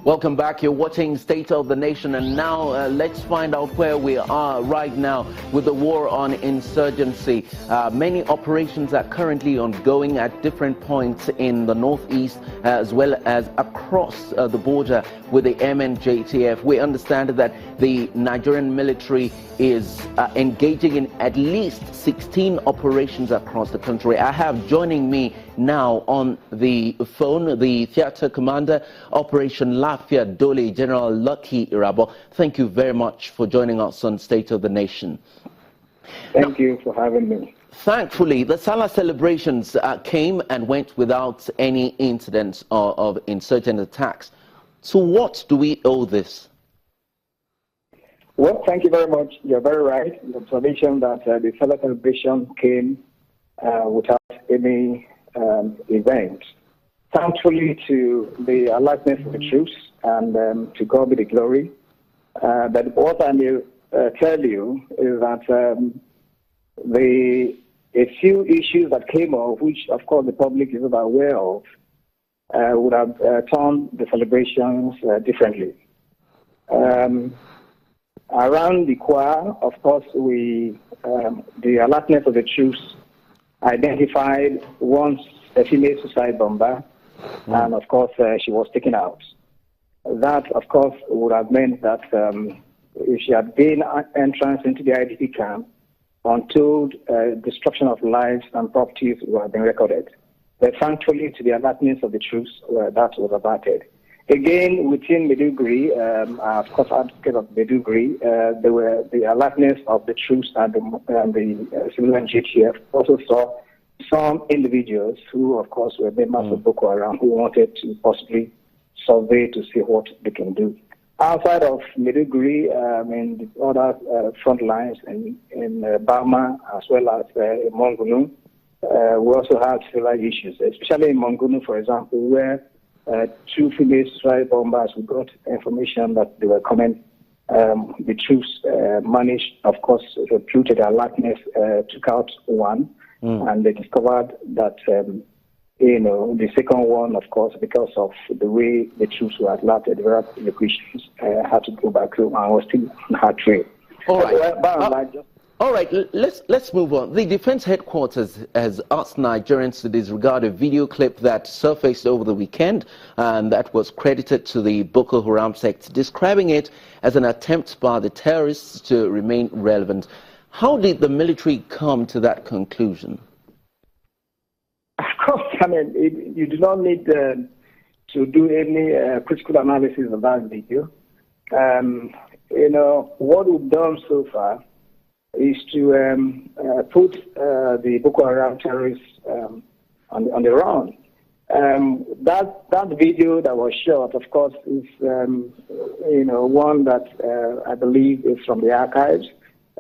Welcome back. You're watching State of the Nation, and now let's find out where we are right now with the war on insurgency. Many operations are currently ongoing at different points in the northeast as well as across the border with the MNJTF. We understand that the Nigerian military is engaging in at least 16 operations across the country. I have joining me now on the phone the theater commander, Operation Lafia Dole, General Lucky Irabo. Thank you very much for joining us on State of the Nation. Thank you for having me. Thankfully, the Salah celebrations came and went without any incidents of insurgent attacks. To what do we owe this? Well, thank you very much. You're very right. The observation that the Salah celebration came without any event. Thankfully to the alertness of the troops, and to God be the glory. But what I may tell you is that a few issues that came up, which of course the public is not aware of, would have turned the celebrations differently. Around the choir, of course, the alertness of the troops identified one a female suicide bomber, and of course she was taken out. That, of course, would have meant that if she had gained entrance into the IDP camp, untold destruction of lives and properties would have been recorded. But thankfully, to the alertness of the troops, that was averted. Again, within Maiduguri, of course, advocate of Maiduguri, there were the alertness of the troops and the civilian GTF also saw some individuals who, of course, were members of Boko Haram who wanted to possibly survey to see what they can do. Outside of Maiduguri, in the other front lines in Bama as well as in Mongunu, we also had similar issues, especially in Mongunu, for example, where two female suicide bombers, we got information that they were coming. The troops managed, of course, due to their alertness, took out one, and they discovered that, the second one, of course, because of the way the troops were alerted, the various evacuations had to go back home and was still on her trail. All right. All right, let's move on. The Defense Headquarters has asked Nigerians to disregard a video clip that surfaced over the weekend and that was credited to the Boko Haram sect, describing it as an attempt by the terrorists to remain relevant. How did the military come to that conclusion? Of course, you do not need to do any critical analysis of that video. What we've done so far is to put the Boko Haram terrorists on the run. That video that was shot, of course, is one that I believe is from the archives.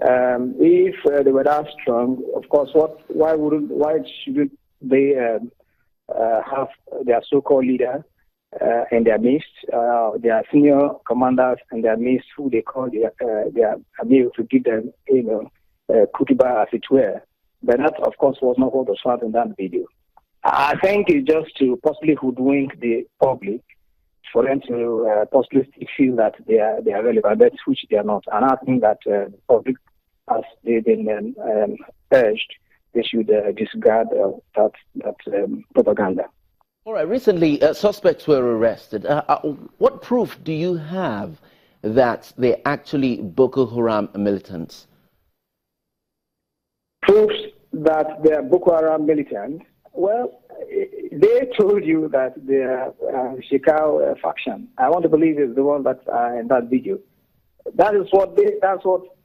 If they were that strong, of course, why shouldn't they have their so-called leader in their midst, their senior commanders in their midst, who they call their amir, to give them, kutuba, as it were. But that, of course, was not what was found in that video. I think it's just to possibly hoodwink the public, for them to possibly feel that they are relevant, but which they are not. And I think that the public, as they've been urged, they should disregard that propaganda. All right, recently suspects were arrested. What proof do you have that they're actually Boko Haram militants? Proofs that they are Boko Haram militants? Well, they told you that they are Shekau faction. I want to believe it's the one that in that video. That's what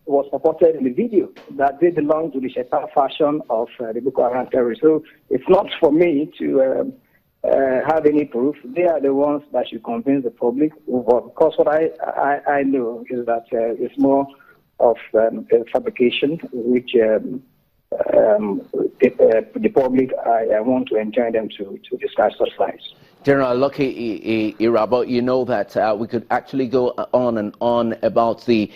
was purported in the video, that they belong to the Shekau faction of the Boko Haram terrorists. So it's not for me to have any proof. They are the ones that should convince the public. Because what I know is that it's more of a fabrication, which the public, I want to enjoin them to discuss such lies. General Lucky Irabo, you know that we could actually go on and on about the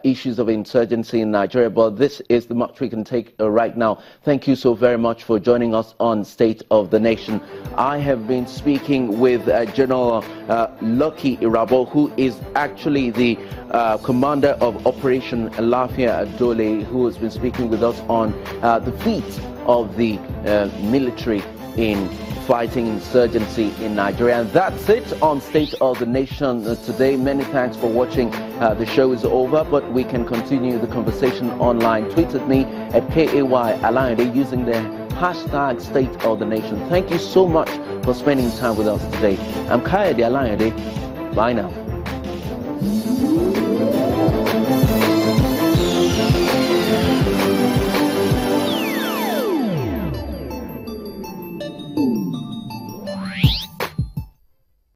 issues of insurgency in Nigeria, but this is the much we can take right now. Thank you so very much for joining us on State of the Nation. I have been speaking with General Lucky Irabo, who is actually the commander of Operation Lafia Dole, who has been speaking with us on the feat of the military in fighting insurgency in Nigeria. And that's it on State of the Nation today. Many thanks for watching. The show is over, but we can continue the conversation online. Tweet at me at KAY using the hashtag State of the Nation. Thank you so much for spending time with us today. I'm Kayode Alayande. Bye now.